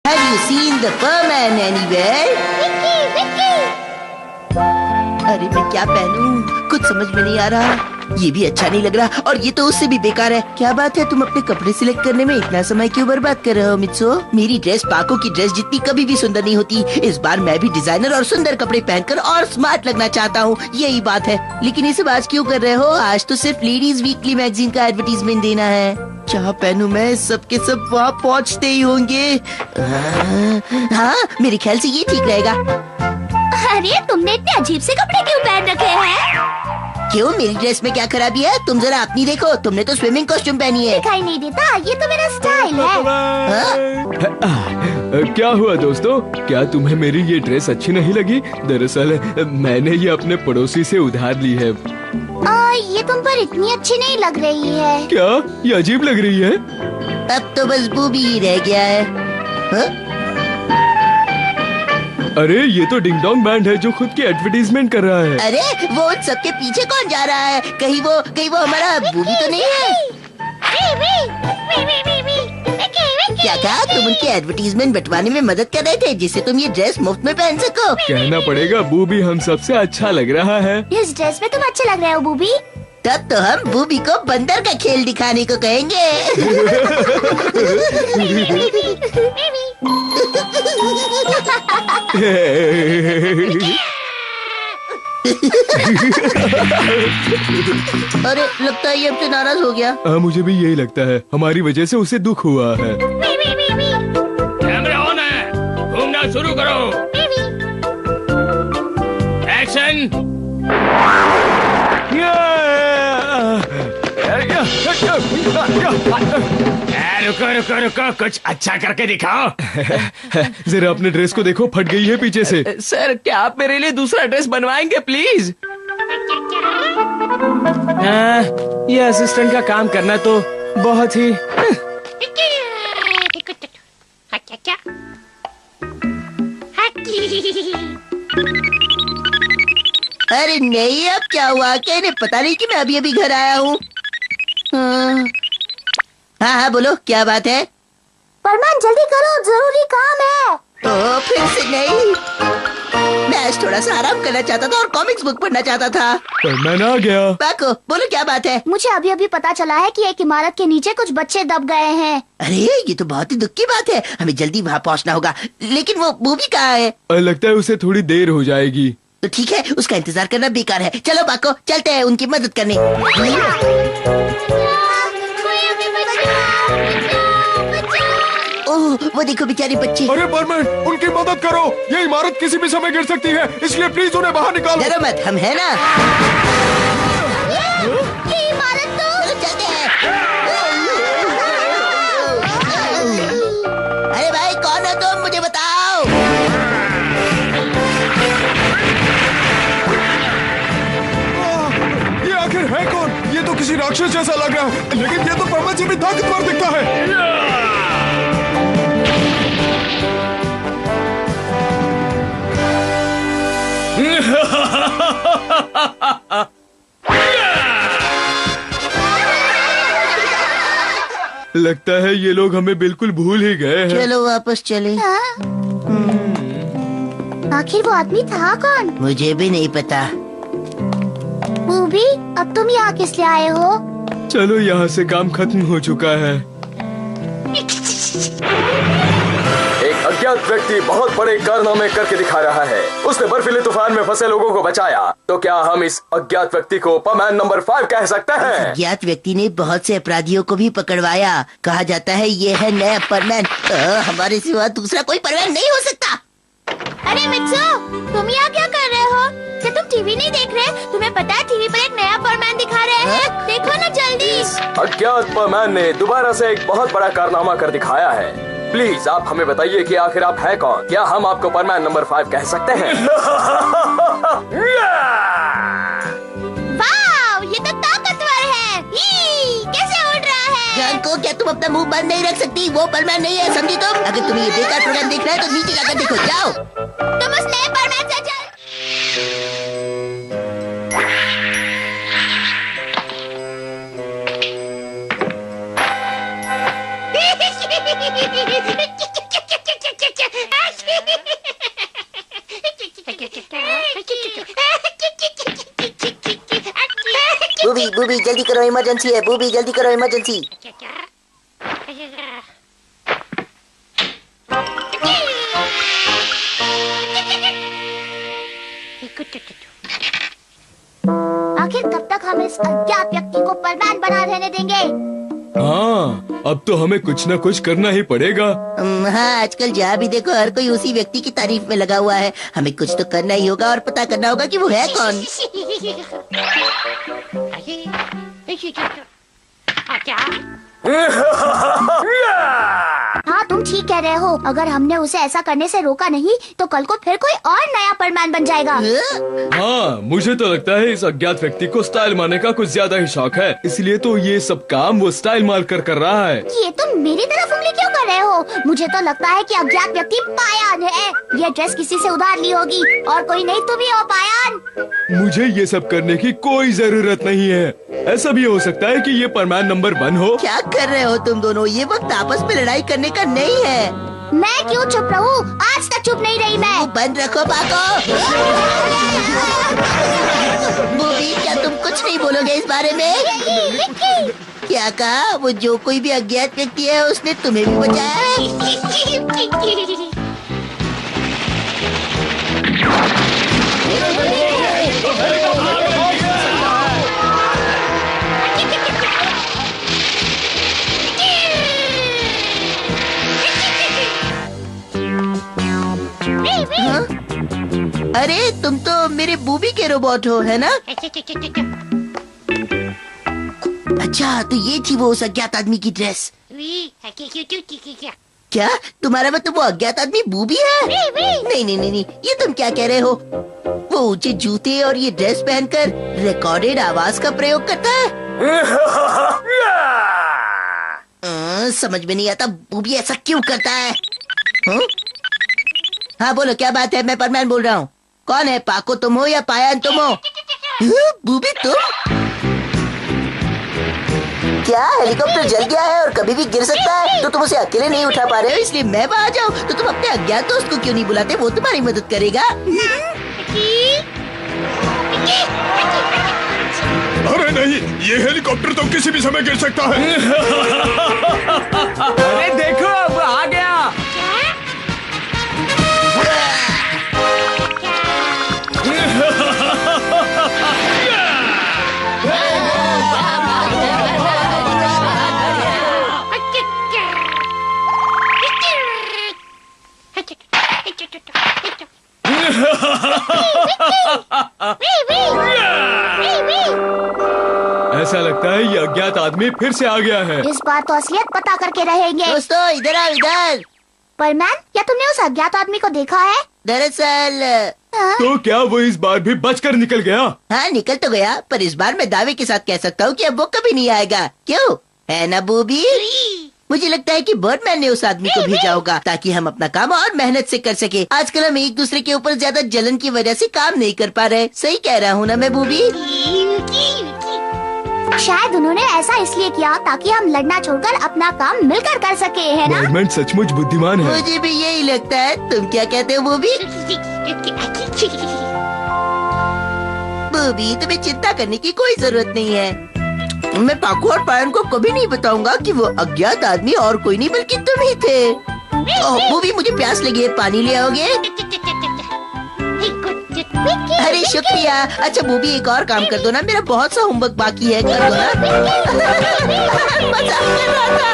Have you seen the Furman anywhere? Vicky, अरे मैं क्या पहनूं? कुछ समझ में नहीं आ रहा। ये भी अच्छा नहीं लग रहा और ये तो उससे भी बेकार है। क्या बात है, तुम अपने कपड़े सिलेक्ट करने में इतना समय क्यों बर्बाद कर रहे हो मित्सो? मेरी ड्रेस पाको की ड्रेस जितनी कभी भी सुंदर नहीं होती। इस बार मैं भी डिजाइनर और सुंदर कपड़े पहनकर और स्मार्ट लगना चाहता हूँ, यही बात है। लेकिन ये सब आज क्यों कर रहे हो? आज तो सिर्फ लेडीज वीकली मैगजीन का एडवर्टीजमेंट देना है। जहाँ पहनूं मैं, सबके सब वहाँ पहुँचते ही होंगे। हाँ, मेरे ख्याल से ये ठीक रहेगा। अरे तुमने इतने अजीब से कपड़े क्यों पहन रखे हैं? क्यों, मेरी ड्रेस में क्या खराबी है? तुम जरा अपनी देखो, तुमने तो स्विमिंग कॉस्ट्यूम पहनी है। दिखाई नहीं देता, ये तो मेरा स्टाइल है। क्या हुआ दोस्तों, क्या तुम्हें मेरी ये ड्रेस अच्छी नहीं लगी? दरअसल मैंने ये अपने पड़ोसी से उधार ली है। ये तुम पर इतनी अच्छी नहीं लग रही है। क्या ये अजीब लग रही है? अब तो बस बूबी ही रह गया है। हाँ? अरे ये तो डिंग डोंग बैंड है जो खुद की एडवर्टीजमेंट कर रहा है। अरे वो उन सबके पीछे कौन जा रहा है? कहीं वो हमारा बूबी तो नहीं है? क्या कहा? तुम उनकी एडवर्टीजमेंट बंटवाने में मदद कर रहे थे जिससे तुम ये ड्रेस मुफ्त में पहन सको? कहना पड़ेगा बूबी हम सबसे अच्छा लग रहा है। इस ड्रेस में तुम अच्छे लग रहे हो बूबी। तब तो हम बूबी को बंदर का खेल दिखाने को कहेंगे। अरे लगता है ये हमसे नाराज हो गया। मुझे भी यही लगता है, हमारी वजह से उसे दुख हुआ है। कैमरा ऑन है, घूमना शुरू करो। एक्शन। रुको रुको रुको, कुछ अच्छा करके दिखाओ। जरा अपने ड्रेस को देखो, फट गई है पीछे से। सर क्या आप मेरे लिए दूसरा ड्रेस बनवाएंगे प्लीज? ये असिस्टेंट का काम करना तो बहुत ही अरे नहीं, अब क्या हुआ? क्या इन्हें पता नहीं कि मैं अभी अभी घर आया हूँ? हाँ हाँ बोलो, क्या बात है? फरमान जल्दी करो, जरूरी काम है। ओ फिर से नहीं, मैं आज थोड़ा सा आराम करना चाहता था और कॉमिक्स बुक पढ़ना चाहता था। पर मैं आ गया। बाको बोलो, क्या बात है? मुझे अभी अभी पता चला है कि एक इमारत के नीचे कुछ बच्चे दब गए हैं। अरे ये तो बहुत ही दुख की बात है, हमें जल्दी वहाँ पहुँचना होगा। लेकिन वो बूबी कहाँ है? लगता है उसे थोड़ी देर हो जाएगी। तो ठीक है, उसका इंतजार करना बेकार है। चलो बाको, चलते हैं उनकी मदद करने। ओह वो देखो बेचारे बच्चे। अरे बर्मन, उनकी मदद करो, ये इमारत किसी भी समय गिर सकती है, इसलिए प्लीज उन्हें बाहर निकालो। डरो मत, हम है ना। ये इमारत तो चलते हैं। अरे भाई कौन हो तुम, मुझे बताओ। ये आखिर है कौन? ये तो किसी राक्षस जैसा लग रहा है, लेकिन ये तो बर्मन से भी ताकतवर दिखता है। लगता है ये लोग हमें बिल्कुल भूल ही गए हैं। चलो वापस चले। आखिर वो आदमी था कौन? मुझे भी नहीं पता। बूबी, अब तुम यहाँ किस लिए आए हो? चलो यहाँ से काम खत्म हो चुका है। एक अज्ञात व्यक्ति बहुत बड़े कारनामे करके दिखा रहा है। उसने बर्फीले तूफान में फंसे लोगों को बचाया। तो क्या हम इस अज्ञात व्यक्ति को परमैन नंबर 5 कह सकते हैं? अज्ञात व्यक्ति ने बहुत से अपराधियों को भी पकड़वाया। कहा जाता है ये है नया परमैन। हमारे सिवा दूसरा कोई परमैन नहीं हो सकता। अरे मित्सो, तुम यहाँ क्या कर रहे हो? क्या तुम टीवी नहीं देख रहे? तुम्हें पता है टीवी पर एक नया परमैन दिखा रहे हैं। देखो ना जल्दी। अज्ञात परमैन ने दोबारा से एक बहुत बड़ा कारनामा कर दिखाया है। प्लीज आप हमें बताइए कि आखिर आप हैं कौन? क्या हम आपको परमैन नंबर 5 कह सकते हैं? वाह, ये तो ताकतवर है। कैसे उड़ रहा है? जान को, क्या तुम अपना मुंह बंद नहीं रख सकती? वो परमैन नहीं है, समझी तुम? अगर तुम्हें ये बेकार प्रोग्राम देखना है तो नीचे जाकर देखो, जाओ। तुम उस नए परमैन से चल। बूबी जल्दी करो, इमरजेंसी है। बूबी जल्दी करो, इमरजेंसी। आखिर कब तक हम इस अज्ञात व्यक्ति को परमान बना रहने देंगे? हाँ, अब तो हमें कुछ न कुछ करना ही पड़ेगा। हाँ, आजकल जहाँ भी देखो हर कोई उसी व्यक्ति की तारीफ में लगा हुआ है। हमें कुछ तो करना ही होगा और पता करना होगा कि वो है कौन। हाँ, तुम ठीक कह रहे हो। अगर हमने उसे ऐसा करने से रोका नहीं तो कल को फिर कोई और नया परमान बन जाएगा। हाँ, मुझे तो लगता है इस अज्ञात व्यक्ति को स्टाइल मारने का कुछ ज्यादा ही शौक है, इसलिए तो ये सब काम वो स्टाइल मार कर रहा है। ये तुम मेरी तरफ उंगली क्यों कर रहे हो? मुझे तो लगता है कि अज्ञात व्यक्ति पायान है। ये ड्रेस किसी से उधार ली होगी और कोई नहीं, तुम ही हो पायान। मुझे ये सब करने की कोई जरूरत नहीं है। ऐसा भी हो सकता है कि ये परमान नंबर 1 हो। क्या कर रहे हो तुम दोनों? ये वक्त आपस में लड़ाई करने का नहीं है। मैं क्यों चुप रहूं? आज तक चुप नहीं रही मैं। बंद रखो पाको। बूबी, क्या तुम कुछ नहीं बोलोगे इस बारे में? क्या कहा? वो जो कोई भी अज्ञात व्यक्ति है उसने तुम्हें भी बचाया है? हाँ? अरे तुम तो मेरे बूबी के रोबोट हो, है ना? अच्छा, तो ये थी वो उस अज्ञात आदमी की ड्रेस। क्या तुम्हारा मतलब वो अज्ञात आदमी बूबी है? नहीं नहीं नहीं नहीं, ये तुम क्या कह रहे हो? वो ऊंचे जूते और ये ड्रेस पहनकर रिकॉर्डेड आवाज का प्रयोग करता है। समझ में नहीं आता बूबी ऐसा क्यों करता है। हाँ बोलो, क्या बात है? मैं परमान बोल रहा हूँ। कौन है? पाको तुम हो या पायान तुम हो? बूबी तुम? क्या हेलीकॉप्टर जल गया है और कभी भी गिर सकता है, तो तुम उसे अकेले नहीं उठा पा रहे हो इसलिए मैं वहाँ आ जाऊँ? तो तुम अपने अज्ञात दोस्त को क्यों नहीं बुलाते? वो तुम्हारी मदद करेगा। अरे नहीं, ये हेलीकॉप्टर तो किसी भी समय गिर सकता है। अरे देखो, अब आ गया। ऐसा लगता है ये अज्ञात आदमी फिर से आ गया है। इस बार तो असलियत पता करके रहेंगे। दोस्तों इधर आओ, इधर। परमान, क्या तुमने उस अज्ञात आदमी को देखा है? दरअसल तो क्या वो इस बार भी बचकर निकल गया? हाँ, निकल तो गया, पर इस बार मैं दावे के साथ कह सकता हूँ कि अब वो कभी नहीं आएगा। क्यों, है ना बूबी? मुझे लगता है कि बर्डमैन ने उस आदमी को भेजा होगा ताकि हम अपना काम और मेहनत से कर सके। आजकल हम एक दूसरे के ऊपर ज्यादा जलन की वजह से काम नहीं कर पा रहे। सही कह रहा हूँ ना मैं बूबी? शायद उन्होंने ऐसा इसलिए किया ताकि हम लड़ना छोड़कर अपना काम मिलकर कर सके, है ना? बर्डमैन सचमुच बुद्धिमान है। मुझे भी यही लगता है। तुम क्या कहते हो बूबी? बूबी, तुम्हें चिंता करने की कोई जरूरत नहीं है। मैं पाको और पायन को कभी नहीं बताऊंगा कि वो अज्ञात आदमी और कोई नहीं बल्कि तुम ही थे। ओह बूबी, मुझे प्यास लगी है, पानी ले आओगे? अरे शुक्रिया। अच्छा बूबी, एक और काम कर दो ना, मेरा बहुत सा होमवर्क बाकी है, कर दो ना। मजाक कर रहा था।